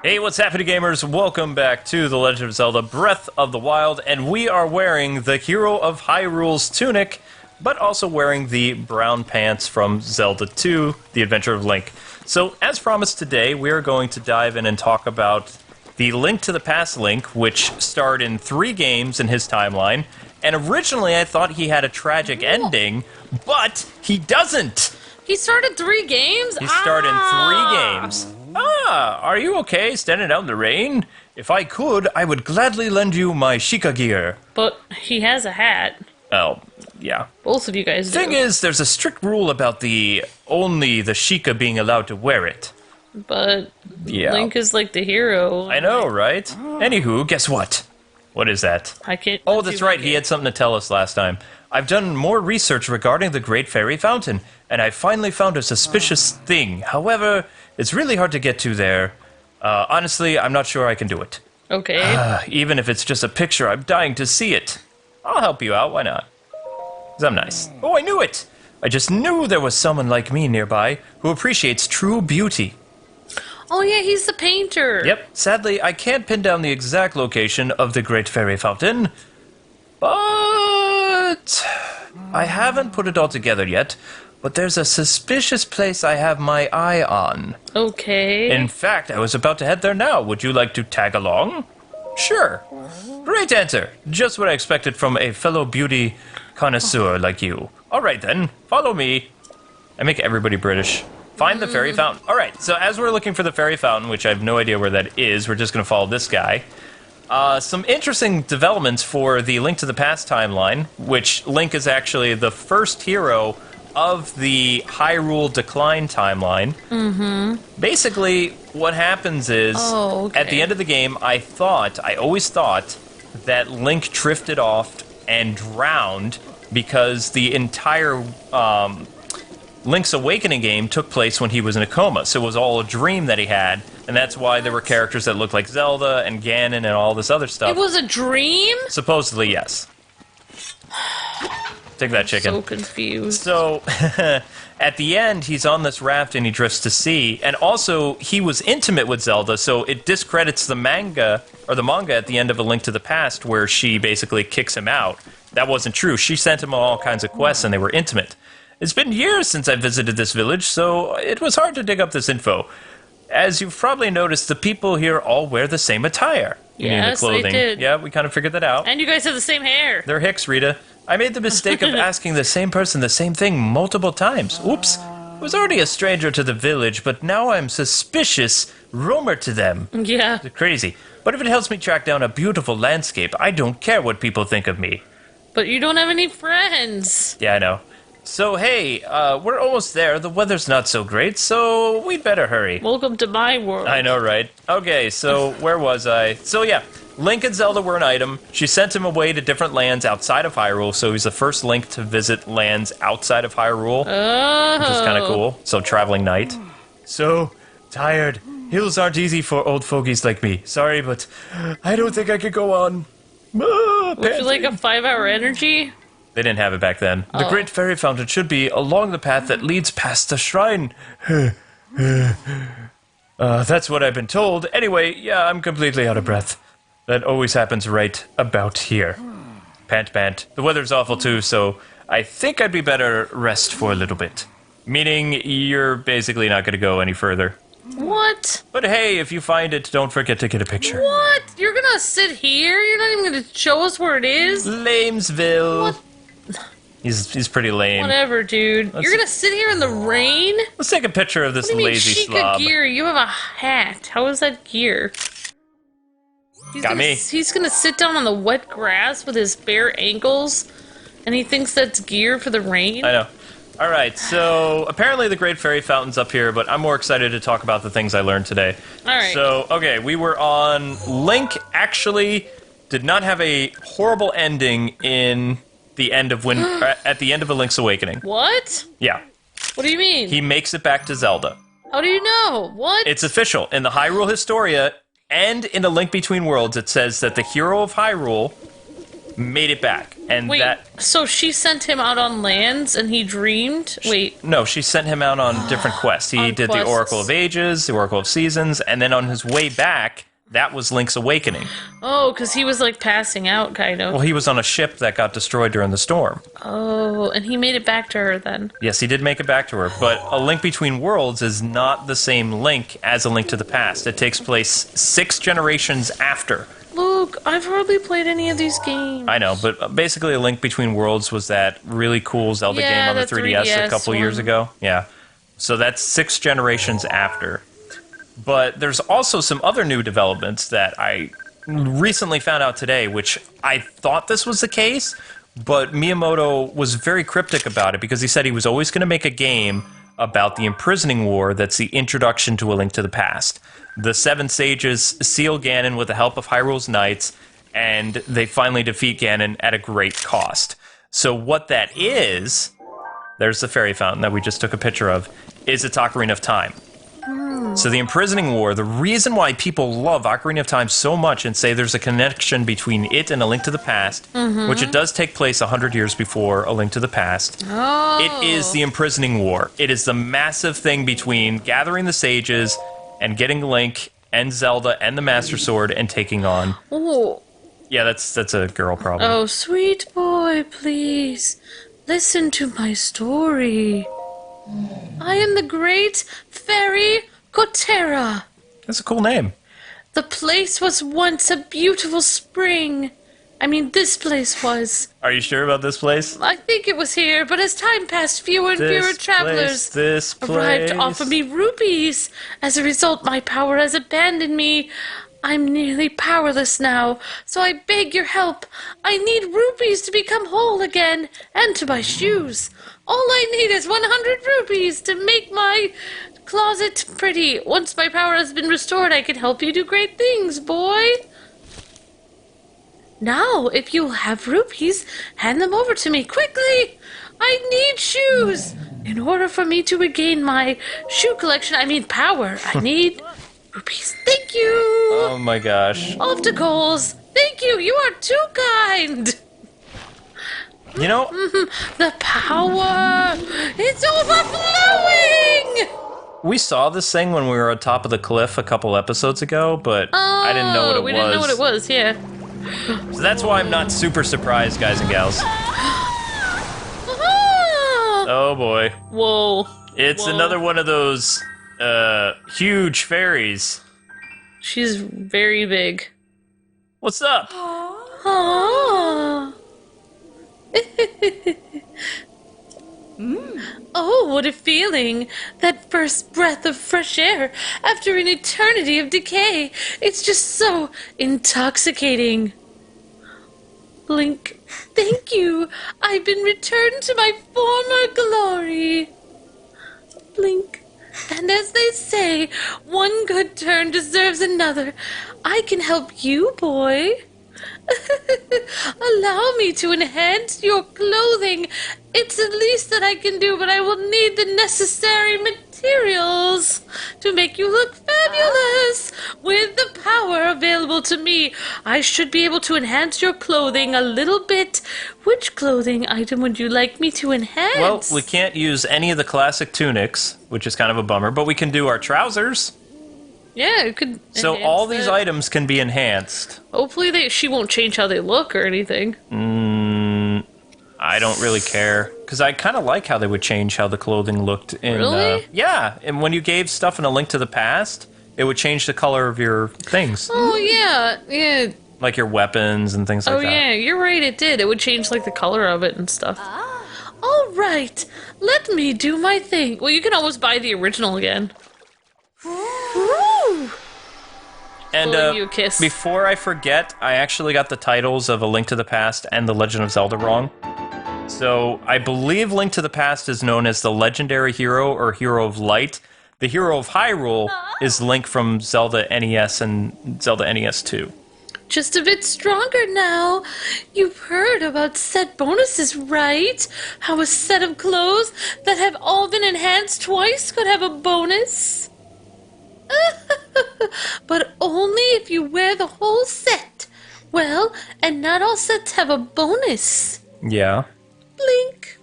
Hey, what's happening, gamers? Welcome back to The Legend of Zelda Breath of the Wild, and we are wearing the Hero of Hyrule's tunic, but also wearing the brown pants from Zelda 2, The Adventure of Link. So, as promised today, we are going to dive in and talk about the Link to the Past Link, which starred in 3 games in his timeline, and originally I thought he had a tragic ending, but he doesn't! He started 3 games? He starred in 3 games. Are you okay standing out in the rain? If I could, I would gladly lend you my Sheikah gear. But he has a hat. Oh, yeah. Both of you guys do. Thing is, there's a strict rule about only the Sheikah being allowed to wear it. But Yeah. Link is like the hero. I know, right? Anywho, guess what? What is that? I can't. Oh, that's right, he had something to tell us last time. I've done more research regarding the Great Fairy Fountain, and I finally found a suspicious thing. However, it's really hard to get to there. Honestly, I'm not sure I can do it. Okay. Even if it's just a picture, I'm dying to see it. I'll help you out, why not? 'Cause I'm nice. Oh, I knew it! I just knew there was someone like me nearby who appreciates true beauty. Oh yeah, he's the painter. Yep, sadly, I can't pin down the exact location of the Great Fairy Fountain, but I haven't put it all together yet, but there's a suspicious place I have my eye on. Okay. In fact, I was about to head there now. Would you like to tag along? Sure. Great answer. Just what I expected from a fellow beauty connoisseur like you. All right, then. Follow me. I make everybody British. Find the fairy fountain. All right, so as we're looking for the fairy fountain, which I have no idea where that is, we're just going to follow this guy. Some interesting developments for the Link to the Past timeline, which Link is actually the first hero of the Hyrule Decline timeline. Mm-hmm. Basically, what happens is, at the end of the game, I always thought that Link drifted off and drowned because the entire Link's Awakening game took place when he was in a coma, so it was all a dream that he had, and that's why there were characters that looked like Zelda and Ganon and all this other stuff. It was a dream? Supposedly, yes. Take that, chicken. So confused. So, at the end, he's on this raft and he drifts to sea, and also, he was intimate with Zelda, so it discredits the manga at the end of A Link to the Past, where she basically kicks him out. That wasn't true. She sent him on all kinds of quests, and they were intimate. It's been years since I visited this village, so it was hard to dig up this info. As you've probably noticed, the people here all wear the same attire. Yes, the clothing. they did. Yeah, we kind of figured that out. And you guys have the same hair. They're Hicks, Rita. I made the mistake of asking the same person the same thing multiple times. Oops. I was already a stranger to the village, but now I'm suspicious roamer to them. Yeah. They're crazy. But if it helps me track down a beautiful landscape, I don't care what people think of me. But you don't have any friends. Yeah, I know. So, hey, we're almost there. The weather's not so great, so we'd better hurry. Welcome to my world. I know, right? Okay, so where was I? So, yeah, Link and Zelda were an item. She sent him away to different lands outside of Hyrule, so he's the first Link to visit lands outside of Hyrule, which is kind of cool. So, traveling knight. So tired. Hills aren't easy for old fogies like me. Sorry, but I don't think I could go on. Would you like a 5-hour energy? They didn't have it back then. The Great Fairy Fountain should be along the path that leads past the shrine. That's what I've been told. Anyway, yeah, I'm completely out of breath. That always happens right about here. Pant, pant. The weather's awful too, so I think I'd be better rest for a little bit. Meaning you're basically not going to go any further. What? But hey, if you find it, don't forget to get a picture. What? You're gonna sit here? You're not even gonna show us where it is? Lamesville. What? He's pretty lame. Whatever, dude. You're gonna sit here in the rain? Let's take a picture of this What do you mean, lazy Sheikah slob. gear? You have a hat. How is that gear? Got me. He's gonna sit down on the wet grass with his bare ankles, and he thinks that's gear for the rain? I know. Alright, so apparently the Great Fairy Fountain's up here, but I'm more excited to talk about the things I learned today. Alright. So, okay, we were on... Link actually did not have a horrible ending in the end of at the end of A Link's Awakening. What? Yeah. What do you mean? He makes it back to Zelda. How do you know? What? It's official. In the Hyrule Historia and in A Link Between Worlds, it says that the hero of Hyrule made it back. And Wait, so she sent him out on lands and he dreamed? Wait. No, she sent him out on different quests. He did the Oracle of Ages, the Oracle of Seasons, and then on his way back, that was Link's Awakening. Oh, because he was like passing out, kind of. Well, he was on a ship that got destroyed during the storm. Oh, and he made it back to her then. Yes, he did make it back to her, but A Link Between Worlds is not the same Link as A Link to the Past. It takes place 6 generations after. Look, I've hardly played any of these games. I know, but basically A Link Between Worlds was that really cool Zelda game on the 3DS a couple years ago. Yeah. So that's 6 generations after. But there's also some other new developments that I recently found out today, which I thought this was the case, but Miyamoto was very cryptic about it because he said he was always going to make a game about the imprisoning war that's the introduction to A Link to the Past. The 7 sages seal Ganon with the help of Hyrule's knights, and they finally defeat Ganon at a great cost. So what that is, there's the fairy fountain that we just took a picture of, is its Ocarina of Time. So the imprisoning war, the reason why people love Ocarina of Time so much and say there's a connection between it and A Link to the Past, which it does take place 100 years before A Link to the Past, it is the imprisoning war. It is the massive thing between gathering the sages and getting Link and Zelda and the Master Sword and taking on... Oh. Yeah, that's a girl problem. Oh, sweet boy, please, listen to my story. I am the great fairy Kotera. That's a cool name. The place was once a beautiful spring. I mean, this place was. Are you sure about this place? I think it was here, but as time passed, fewer and fewer travelers arrived to offer me rupees. As a result, my power has abandoned me. I'm nearly powerless now, so I beg your help. I need rupees to become whole again, and to buy shoes. All I need is 100 rupees to make my closet pretty. Once my power has been restored, I can help you do great things, boy. Now, if you'll have rupees, hand them over to me quickly. I need shoes. In order for me to regain my shoe collection, power, I need rupees. Thank you. Oh my gosh. Off to Coles. Thank you. You are too kind. You know... The power. It's overflowing. We saw this thing when we were on top of the cliff a couple episodes ago, but I didn't know what it was. We didn't know what it was, yeah. So that's why I'm not super surprised, guys and gals. Oh boy. Whoa. It's another one of those huge fairies. She's very big. What's up? Aww. Oh, what a feeling. That first breath of fresh air after an eternity of decay. It's just so intoxicating. Blink. Thank you. I've been returned to my former glory. Blink. And as they say, one good turn deserves another. I can help you, boy. Allow me to enhance your clothing. It's the least that I can do, but I will need the necessary materials to make you look fabulous. With the power available to me, I should be able to enhance your clothing a little bit. Which clothing item would you like me to enhance? Well, we can't use any of the classic tunics, which is kind of a bummer, but we can do our trousers. Yeah, it could. So all these items can be enhanced. Hopefully she won't change how they look or anything. I don't really care. Because I kind of like how they would change how the clothing looked in... Really? Yeah, and when you gave stuff in A Link to the Past, it would change the color of your things. Oh, yeah. Like your weapons and things like that. Oh, yeah, you're right, it did. It would change, like, the color of it and stuff. All right, let me do my thing. Well, you can always buy the original again. Woo! And Blowing you a kiss. Before I forget, I actually got the titles of A Link to the Past and The Legend of Zelda wrong. So I believe Link to the Past is known as the Legendary Hero or Hero of Light. The Hero of Hyrule is Link from Zelda NES and Zelda NES 2. Just a bit stronger now. You've heard about set bonuses, right? How a set of clothes that have all been enhanced twice could have a bonus? But only if you wear the whole set. Well, and not all sets have a bonus. Yeah. Link,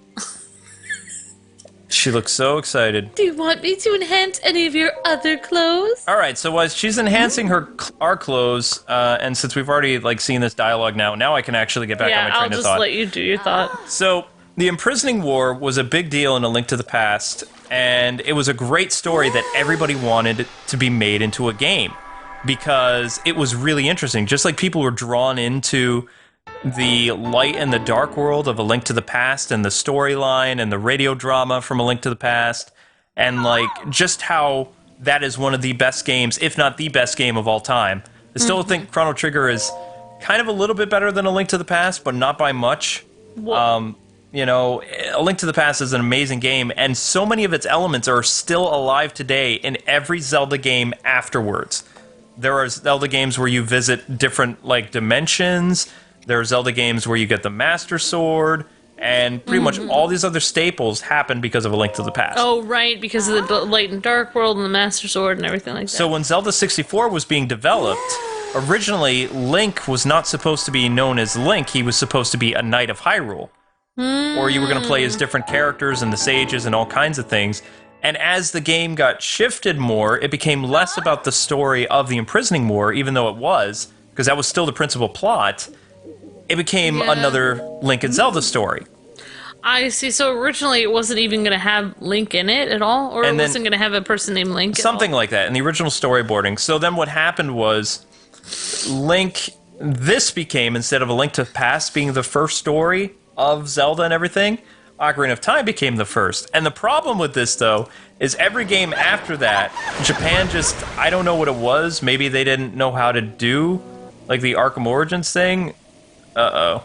She looks so excited. do you want me to enhance any of your other clothes? All right, so as she's enhancing our clothes, and since we've already like seen this dialogue now I can actually get back on my train of thought. I'll just let you do your thought. So the imprisoning war was a big deal in A Link to the Past, and it was a great story that everybody wanted to be made into a game because it was really interesting. Just like people were drawn into the light and the dark world of A Link to the Past and the storyline and the radio drama from A Link to the Past, and like just how that is one of the best games, if not the best game of all time. I still think Chrono Trigger is kind of a little bit better than A Link to the Past, but not by much. You know, A Link to the Past is an amazing game, and so many of its elements are still alive today in every Zelda game afterwards. There are Zelda games where you visit different, like, dimensions. There are Zelda games where you get the Master Sword, and pretty much all these other staples happen because of A Link to the Past. Oh, right, because of the light and dark world and the Master Sword and everything like that. So when Zelda 64 was being developed, originally Link was not supposed to be known as Link. He was supposed to be a Knight of Hyrule. Or you were going to play as different characters and the sages and all kinds of things. And as the game got shifted more, it became less about the story of the imprisoning war, even though it was, because that was still the principal plot. It became another Link and Zelda story. I see. So originally it wasn't even going to have Link in it at all? Or it wasn't going to have a person named Link at all? Something like that in the original storyboarding. So then what happened was Link, this became, instead of A Link to the Past being the first story of Zelda and everything, Ocarina of Time became the first. And the problem with this, though, is every game after that, Japan just, I don't know what it was, maybe they didn't know how to do, like, the Arkham Origins thing. Uh-oh.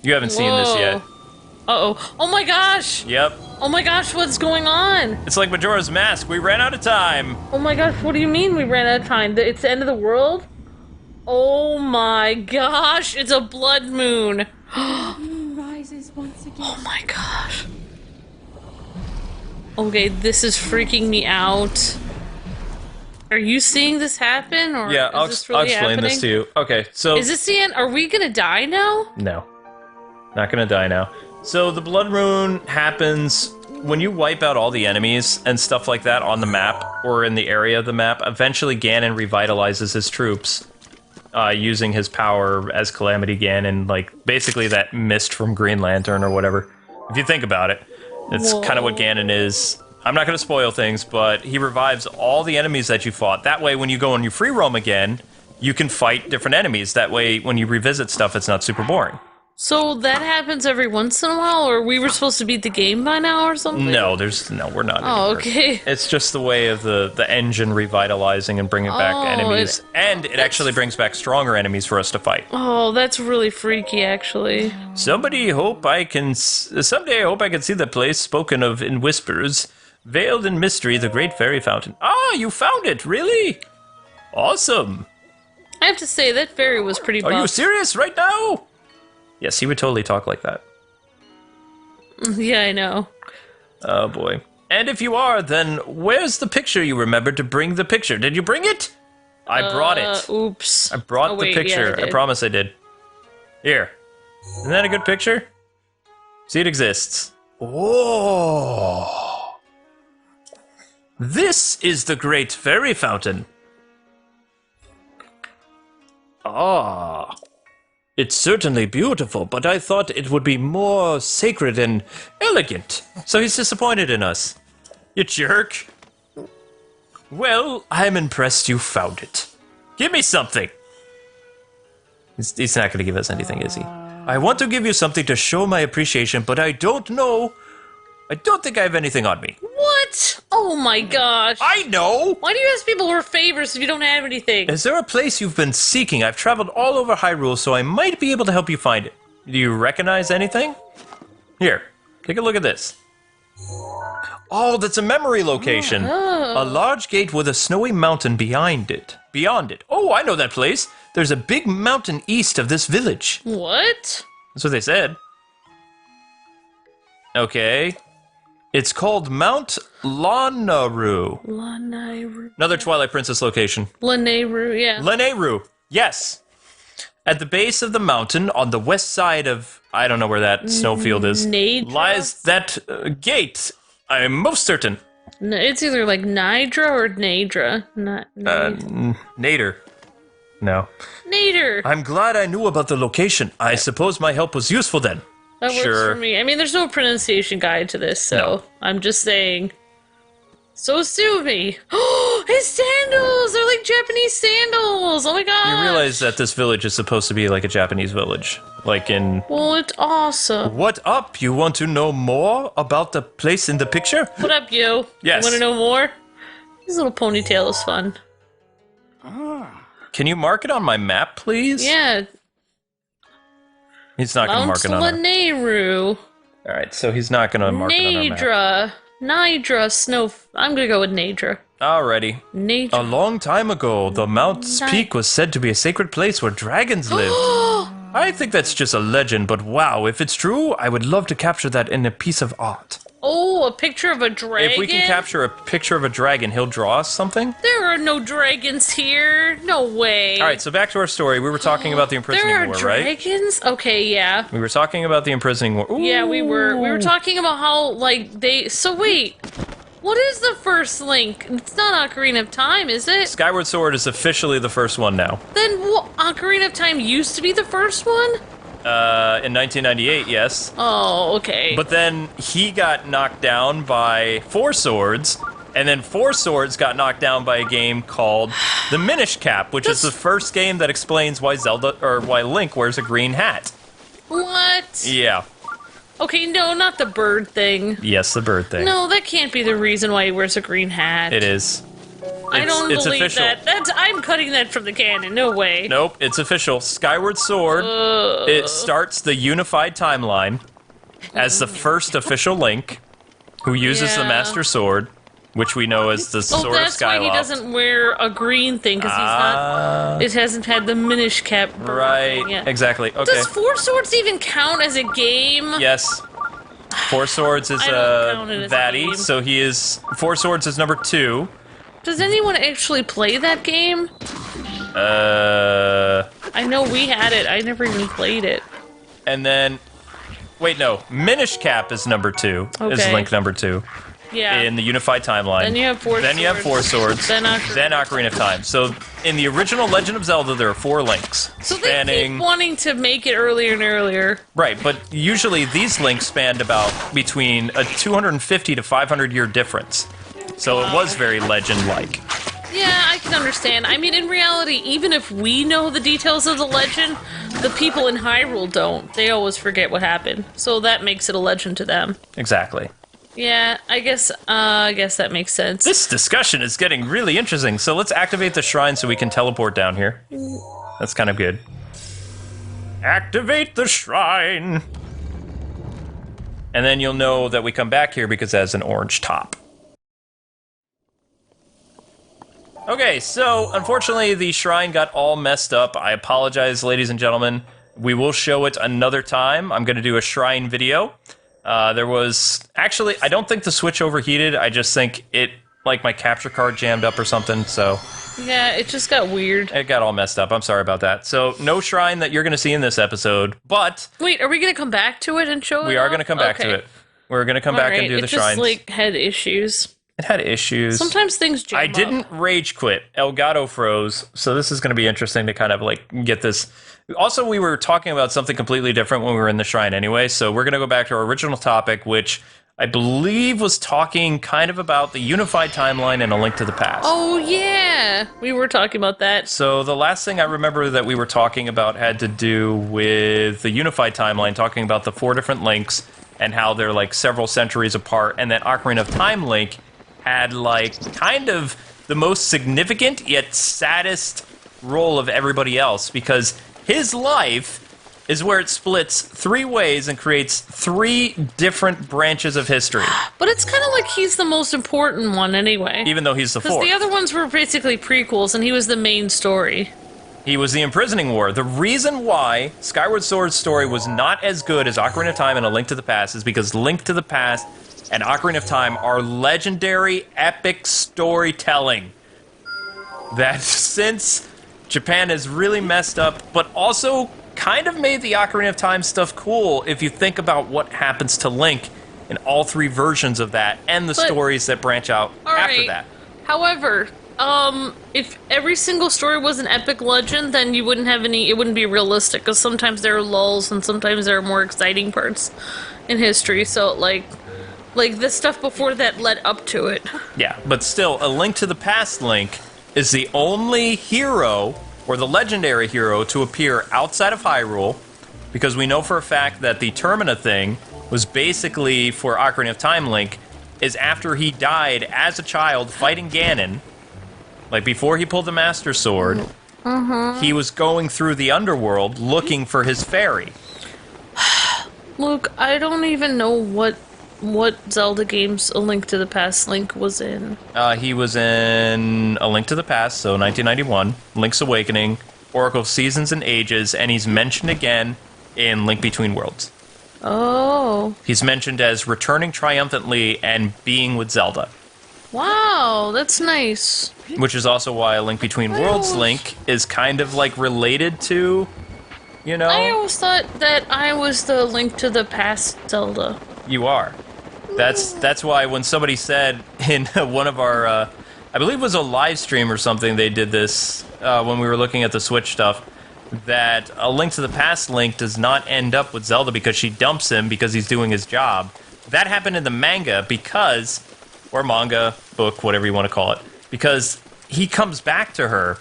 You haven't seen this yet. Uh-oh. Oh my gosh! Yep. Oh my gosh, what's going on? It's like Majora's Mask, we ran out of time! Oh my gosh, what do you mean we ran out of time? It's the end of the world? Oh my gosh, it's a blood moon! Rises once again. Oh my gosh. Okay, this is freaking me out. Are you seeing this happen, or Yeah, I'll is this really explain happening? this to you. Okay, so... Is this the end? Are we gonna die now? No. Not gonna die now. So the Blood Moon happens when you wipe out all the enemies and stuff like that on the map, or in the area of the map. Eventually Ganon revitalizes his troops, using his power as Calamity Ganon, like, basically that mist from Green Lantern or whatever. If you think about it, it's kind of what Ganon is. I'm not going to spoil things, but he revives all the enemies that you fought. That way, when you go and you free roam again, you can fight different enemies. That way, when you revisit stuff, it's not super boring. So that happens every once in a while, or we were supposed to beat the game by now or something? No, we're not. Oh, anymore. okay. It's just the way of the engine revitalizing and bringing back enemies. And it actually brings back stronger enemies for us to fight. Oh, that's really freaky, actually. Someday I hope I can see the place spoken of in whispers, veiled in mystery, the great fairy fountain. Ah, you found it, really? Awesome. I have to say, that fairy was pretty buff. Are you serious right now? Yes, he would totally talk like that. Yeah, I know. Oh, boy. And if you are, then where's the picture you remembered to bring the picture? Did you bring it? I brought it. Oops. I brought the picture. Yeah, I promise I did. Here. Isn't that a good picture? See, it exists. Oh. This is the great fairy fountain. Ah. It's certainly beautiful, but I thought it would be more sacred and elegant. So he's disappointed in us. You jerk. Well, I'm impressed you found it. Give me something. He's not going to give us anything, is he? I want to give you something to show my appreciation, but I don't know. I don't think I have anything on me. What? Oh my gosh. I know! Why do you ask people for favors if you don't have anything? Is there a place you've been seeking? I've traveled all over Hyrule, so I might be able to help you find it. Do you recognize anything? Here, take a look at this. Oh, that's a memory location. A large gate with a snowy mountain behind it. Beyond it. Oh, I know that place. There's a big mountain east of this village. What? That's what they said. Okay. It's called Mount Lanayru. Lanayru. Another Twilight Princess location. Lanayru, yeah. Lanayru, yes. At the base of the mountain on the west side of, I don't know where that snowfield is, Nadra? lies that gate. I am most certain. No, it's either like Nidra or Nadra. Nader. No. Nader! I'm glad I knew about the location. I suppose my help was useful then. That works Sure. for me. I mean, there's no pronunciation guide to this, so No. I'm just saying. So sue me. Oh, his sandals! They're like Japanese sandals! Oh my god! You realize that this village is supposed to be like a Japanese village. Like in... Well, it's awesome. What up? You want to know more about the place in the picture? What up, yo? Yes. You want to know more? His little ponytail is fun. Can you mark it on my map, please? Yeah. He's not going to mark it on our... Laneru. Alright, so he's not going to mark it on our map. Nadra. Nidra. Snow... I'm gonna go with Nadra. Alrighty. Nadra. A long time ago, the Mount's peak was said to be a sacred place where dragons lived. I think that's just a legend, but wow, if it's true, I would love to capture that in a piece of art. Oh, a picture of a dragon? If we can capture a picture of a dragon, he'll draw us something? There are no dragons here. No way. Alright, so back to our story. We were talking about the imprisoning There are war, right? dragons? Okay, yeah. We were talking about the imprisoning war. Ooh. Yeah, we were. We were talking about how, like, they... So wait. What is the first Link? It's not Ocarina of Time, is it? Skyward Sword is officially the first one now. Then what? Ocarina of Time used to be the first one? In 1998, yes. Oh, okay. But then he got knocked down by Four Swords, and then Four Swords got knocked down by a game called the Minish Cap, which is the first game that explains why why Link wears a green hat. What? Yeah. Okay, no, not the bird thing. Yes, the bird thing. No, that can't be the reason why he wears a green hat. It is. I don't it's believe official. that. I'm cutting that from the canon. No way. Nope, it's official. Skyward Sword, it starts the unified timeline as the first official Link who uses the Yeah. Master Sword, which we know as the Sword of that's why he Skyloft. doesn't wear a green thing, because he's not... It hasn't had the Minish Cap bird Right, thing yet. exactly. Okay. Does Four Swords even count as a game? Yes. Four Swords is I don't count it as a baddie, game. so he is... Four Swords is number 2. Does anyone actually play that game? I know we had it. I never even played it. And then... Wait, no. Minish Cap is number 2. Is Okay. Link number 2. Yeah. In the unified timeline. Then you have Four Then you have Four Swords. Swords. Then Then Ocarina of Time. So, in the original Legend of Zelda, there are 4 Links. So they keep wanting to make it earlier and earlier. Right, but usually these links spanned about between a 250 to 500 year difference. So it was very legend-like. Yeah, I can understand. I mean, in reality, even if we know the details of the legend, the people in Hyrule don't. They always forget what happened. So that makes it a legend to them. Exactly. Yeah, I guess that makes sense. This discussion is getting really interesting, so let's activate the shrine so we can teleport down here. That's kind of good. Activate the shrine! And then you'll know that we come back here because it has an orange top. Okay, so unfortunately the shrine got all messed up. I apologize, ladies and gentlemen. We will show it another time. I'm going to do a shrine video. There was... Actually, I don't think the Switch overheated. I just think it... Like, my capture card jammed up or something, so... Yeah, it just got weird. It got all messed up. I'm sorry about that. So, no shrine that you're going to see in this episode, but... Wait, are we going to come back to it and show it? We are going to come back to it. We're going to come back and do the shrines. It just, like, had issues. It had issues. Sometimes things jam I up. didn't rage quit. Elgato froze, so this is going to be interesting to kind of like get this. Also, we were talking about something completely different when we were in the shrine anyway, so we're going to go back to our original topic, which I believe was talking kind of about the unified timeline and A Link to the Past. Oh, yeah. We were talking about that. So the last thing I remember that we were talking about had to do with the unified timeline, talking about the 4 different links and how they're like several centuries apart, and that Ocarina of Time Link had like kind of the most significant yet saddest role of everybody else, because his life is where it splits 3 ways and creates 3 different branches of history. But it's kind of like he's the most important one anyway. Even though he's the 4th. Because the other ones were basically prequels, and he was the main story. He was the imprisoning war. The reason why Skyward Sword's story was not as good as Ocarina of Time and A Link to the Past is because Link to the Past and Ocarina of Time are legendary, epic storytelling that since Japan is really messed up, but also kind of made the Ocarina of Time stuff cool if you think about what happens to Link in all 3 versions of that and the stories that branch out after that. However, if every single story was an epic legend, then you wouldn't have any, it wouldn't be realistic, because sometimes there are lulls and sometimes there are more exciting parts in history, so, like the stuff before that led up to it. Yeah, but still, A Link to the Past Link is the only hero, or the legendary hero, to appear outside of Hyrule, because we know for a fact that the Termina thing was basically, for Ocarina of Time Link, is after he died as a child fighting Ganon, like before he pulled the Master Sword, he was going through the underworld looking for his fairy. Luke, I don't even know what Zelda games A Link to the Past Link was in. He was in A Link to the Past, so 1991, Link's Awakening, Oracle of Seasons and Ages, and he's mentioned again in Link Between Worlds. Oh. He's mentioned as returning triumphantly and being with Zelda. Wow, that's nice. Which is also why A Link Between Worlds Link is kind of like related to, you know? I always thought that I was the Link to the Past Zelda. You are. That's why when somebody said in one of our, I believe it was a live stream or something, they did this when we were looking at the Switch stuff, that A Link to the Past Link does not end up with Zelda because she dumps him because he's doing his job. That happened in the manga because, or manga, book, whatever you want to call it, because he comes back to her,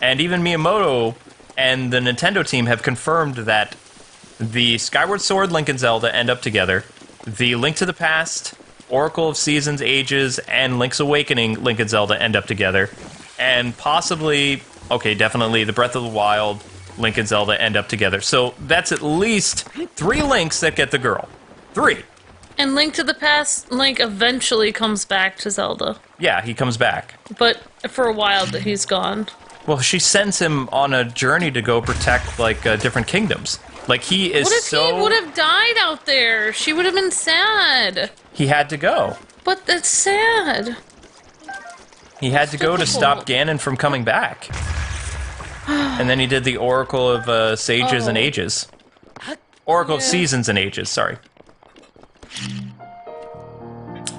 and even Miyamoto and the Nintendo team have confirmed that the Skyward Sword Link and Zelda end up together, the Link to the Past, Oracle of Seasons, Ages, and Link's Awakening Link and Zelda end up together, and possibly, okay, definitely the Breath of the Wild Link and Zelda end up together. So that's at least 3 Links that get the girl. 3. And Link to the Past, Link eventually comes back to Zelda. Yeah, he comes back. But for a while that he's gone. Well, she sends him on a journey to go protect, like, different kingdoms. Like, he is so... What if he would have died out there? She would have been sad. He had to go. But that's sad. He had to go to stop Ganon from coming back. And then he did the Oracle of Sages and Ages. Oracle of Seasons and Ages, sorry.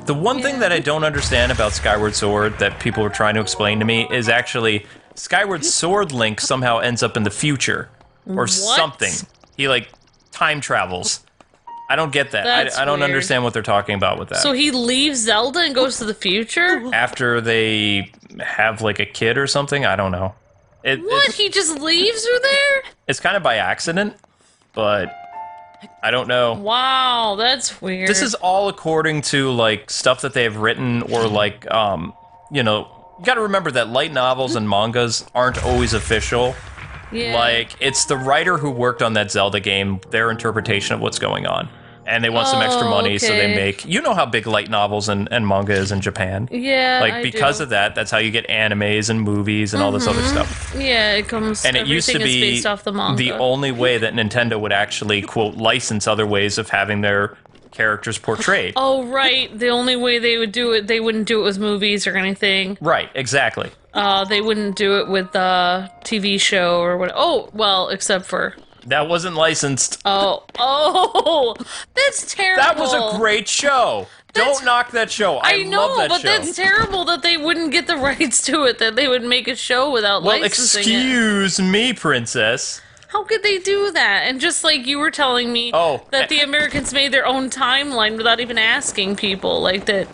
The one thing that I don't understand about Skyward Sword that people were trying to explain to me is actually Skyward Sword Link somehow ends up in the future. Or something. He, like, time travels. I don't get that. I don't weird. Understand what they're talking about with that. So he leaves Zelda and goes to the future? After they have, like, a kid or something? I don't know. He just leaves her there? It's kind of by accident, but I don't know. Wow, that's weird. This is all according to, like, stuff that they've written or, like, you know, you gotta remember that light novels and mangas aren't always official. Yeah. Like, it's the writer who worked on that Zelda game, their interpretation of what's going on. And they want some extra money, so they make... You know how big light novels and manga is in Japan. Yeah, like, because of that, that's how you get animes and movies and all this other stuff. Yeah, it comes... And it used to be based off the manga. the only way that Nintendo would actually, quote, license other ways of having their characters portrayed. Oh, right. The only way they would do it, they wouldn't do it with movies or anything. Right, exactly. They wouldn't do it with a TV show or what. Oh, well, except for... That wasn't licensed. Oh, that's terrible. That was a great show. Don't knock that show. I love that show. But that's terrible that they wouldn't get the rights to it, that they would make a show without licensing it. Well, excuse me, princess. How could they do that? And just like you were telling me that the Americans made their own timeline without even asking people, like that.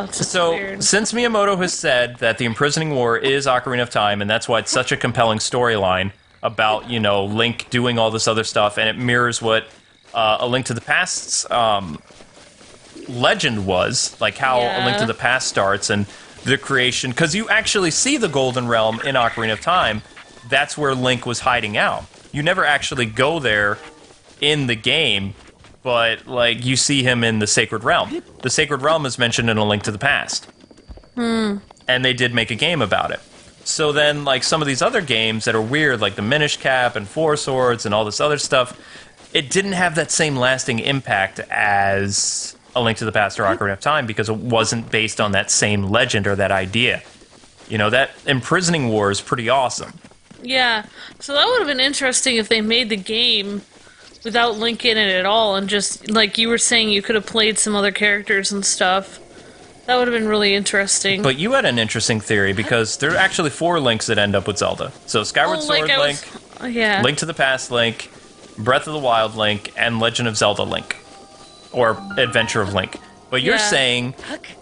It's just weird. Since Miyamoto has said that the Imprisoning War is Ocarina of Time, and that's why it's such a compelling storyline about, you know, Link doing all this other stuff, and it mirrors what A Link to the Past's legend was, like how A Link to the Past starts, and the creation, because you actually see the Golden Realm in Ocarina of Time. That's where Link was hiding out. You never actually go there in the game, but, like, you see him in the Sacred Realm. The Sacred Realm is mentioned in A Link to the Past. And they did make a game about it. So then, like, some of these other games that are weird, like the Minish Cap and Four Swords and all this other stuff, it didn't have that same lasting impact as A Link to the Past or Ocarina of Time because it wasn't based on that same legend or that idea. You know, that Imprisoning War is pretty awesome. Yeah, so that would have been interesting if they made the game without Link in it at all, and just, like you were saying, you could have played some other characters and stuff. That would have been really interesting. But you had an interesting theory, because there are actually 4 Links that end up with Zelda. So Skyward Sword Link, yeah. Link to the Past Link, Breath of the Wild Link, and Legend of Zelda Link. Or Adventure of Link. But you're saying,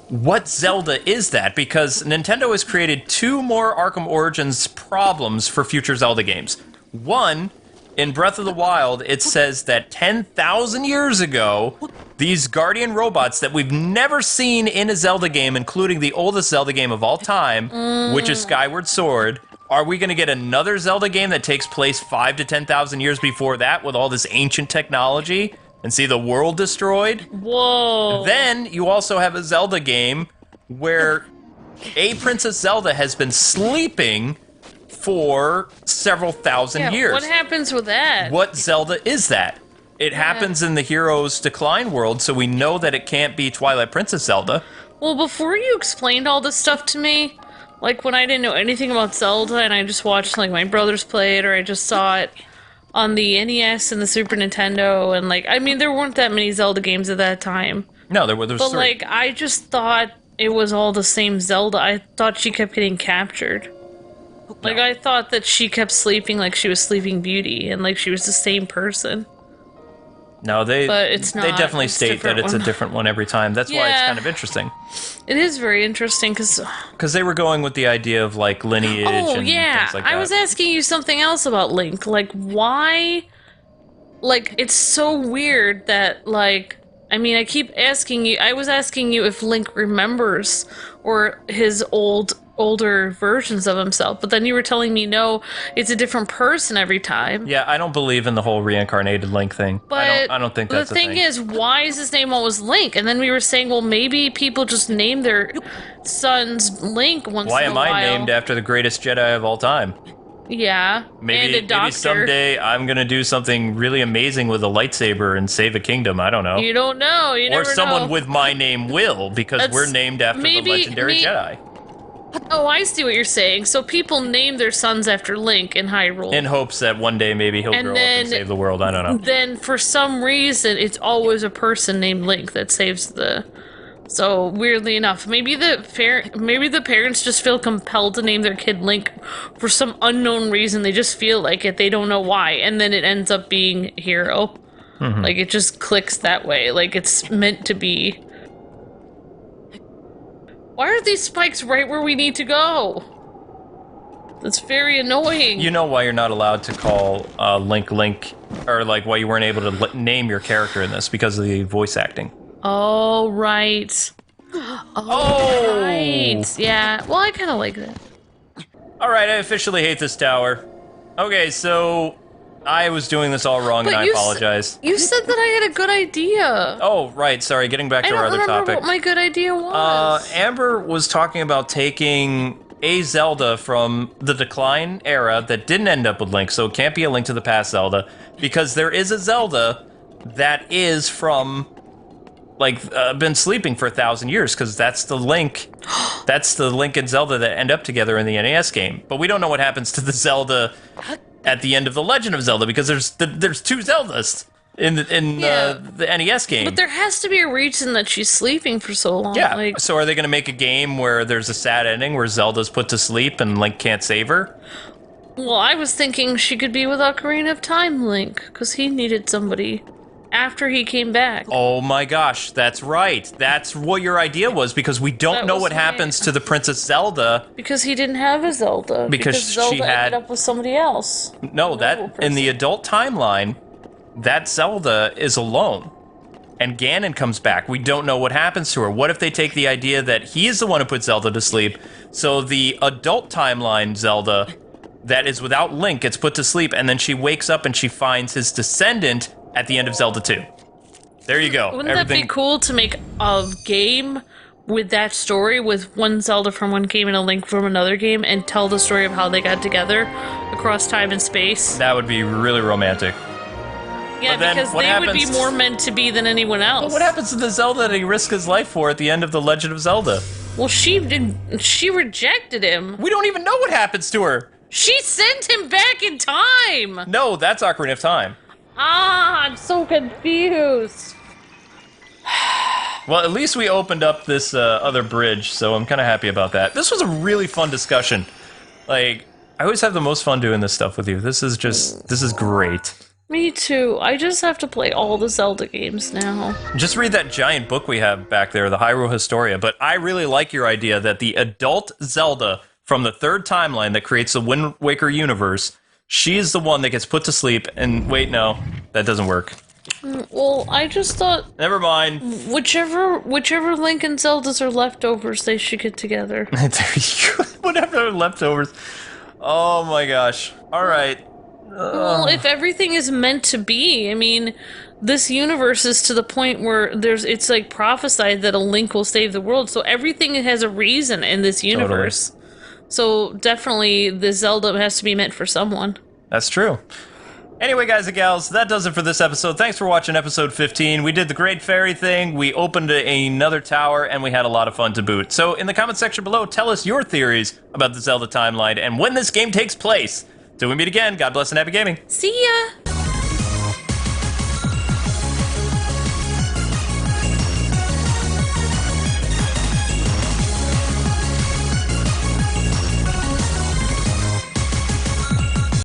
what Zelda is that? Because Nintendo has created 2 more Arkham Origins problems for future Zelda games. One, in Breath of the Wild, it says that 10,000 years ago, these Guardian robots that we've never seen in a Zelda game, including the oldest Zelda game of all time, which is Skyward Sword, are we going to get another Zelda game that takes place 5 to 10,000 years before that with all this ancient technology? And see the world destroyed? Whoa. Then you also have a Zelda game where a Princess Zelda has been sleeping for several thousand years. What happens with that? What Zelda is that? It happens in the Hero's Decline world, so we know that it can't be Twilight Princess Zelda. Well, before you explained all this stuff to me, like when I didn't know anything about Zelda and I just watched like my brothers play it or I just saw it on the NES and the Super Nintendo, and like, I mean, there weren't that many Zelda games at that time. No, there was 3. But like, I just thought it was all the same Zelda. I thought she kept getting captured. Like, I thought that she kept sleeping like she was Sleeping Beauty, and like she was the same person. No, but it's not. They definitely It's state that it's a one. different one every time. That's why it's kind of interesting. It is very interesting, because they were going with the idea of, like, lineage and things like that. I was asking you something else about Link. Like, why... Like, it's so weird that, like... I mean, I keep asking you... I was asking you if Link remembers, or his older versions of himself, but then you were telling me, no, it's a different person every time. Yeah, I don't believe in the whole reincarnated Link thing. But I don't think that's the thing is, why is his name always Link? And then we were saying, well, maybe people just name their sons Link once in a while. Why am I named after the greatest Jedi of all time? Yeah, maybe, and a doctor. Maybe someday I'm gonna do something really amazing with a lightsaber and save a kingdom. I don't know. You don't know. You never know. Or someone with my name will, because we're named after the legendary Jedi. Oh, I see what you're saying. So people name their sons after Link in Hyrule. In hopes that one day maybe he'll grow up and save the world. I don't know. Then for some reason, it's always a person named Link that saves the... So, weirdly enough, maybe the parents just feel compelled to name their kid Link for some unknown reason. They just feel like it. They don't know why. And then it ends up being Hero. Mm-hmm. Like, it just clicks that way. Like, it's meant to be... Why are these spikes right where we need to go? That's very annoying. You know why you're not allowed to call Link, or like why you weren't able to name your character in this, because of the voice acting. Oh, right. Oh, right. Yeah, well, I kind of like that. Alright, I officially hate this tower. Okay, so... I was doing this all wrong, and I apologize. You said that I had a good idea. Oh, right, sorry, getting back to our other topic. I don't remember what my good idea was. Amber was talking about taking a Zelda from the Decline era that didn't end up with Link, so it can't be a Link to the Past Zelda, because there is a Zelda that is from, like, been sleeping for 1,000 years, because that's the Link, that's the Link and Zelda that end up together in the NES game. But we don't know what happens to the Zelda at the end of the Legend of Zelda, because there's 2 Zeldas in the NES game. But there has to be a reason that she's sleeping for so long. Yeah, like... so are they going to make a game where there's a sad ending where Zelda's put to sleep and Link can't save her? Well, I was thinking she could be with Ocarina of Time Link, because he needed somebody after he came back. Oh my gosh, that's right. That's what your idea was, because we don't know what happens to the Princess Zelda. Because he didn't have a Zelda. Because Zelda she had... ended up with somebody else. No, that in the adult timeline, that Zelda is alone. And Ganon comes back. We don't know what happens to her. What if they take the idea that he's the one who put Zelda to sleep, so the adult timeline Zelda that is without Link gets put to sleep, and then she wakes up and she finds his descendant at the end of Zelda 2. There you go. Wouldn't that be cool to make a game with that story, with one Zelda from one game and a Link from another game, and tell the story of how they got together across time and space? That would be really romantic. Yeah, because they would be more meant to be than anyone else. But what happens to the Zelda that he risked his life for at the end of The Legend of Zelda? Well, she rejected him. We don't even know what happens to her. She sent him back in time! No, that's Ocarina of Time. Ah, I'm so confused. Well, at least we opened up this other bridge, so I'm kind of happy about that. This was a really fun discussion. Like, I always have the most fun doing this stuff with you. This is great. Me too. I just have to play all the Zelda games now. Just read that giant book we have back there, the Hyrule Historia, but I really like your idea that the adult Zelda from the third timeline that creates the Wind Waker universe, she's the one that gets put to sleep, and wait, no, that doesn't work. Well, I just thought... Never mind. Whichever Link and Zeldas are leftovers, they should get together. There you go. Whatever leftovers. Oh my gosh. Alright. Well, if everything is meant to be, I mean, this universe is to the point where it's like prophesied that a Link will save the world, so everything has a reason in this universe. Totally. So definitely the Zelda has to be meant for someone. That's true. Anyway, guys and gals, that does it for this episode. Thanks for watching episode 15. We did the Great Fairy thing, we opened another tower, and we had a lot of fun to boot. So in the comment section below, tell us your theories about the Zelda timeline and when this game takes place. Till we meet again, God bless and happy gaming. See ya!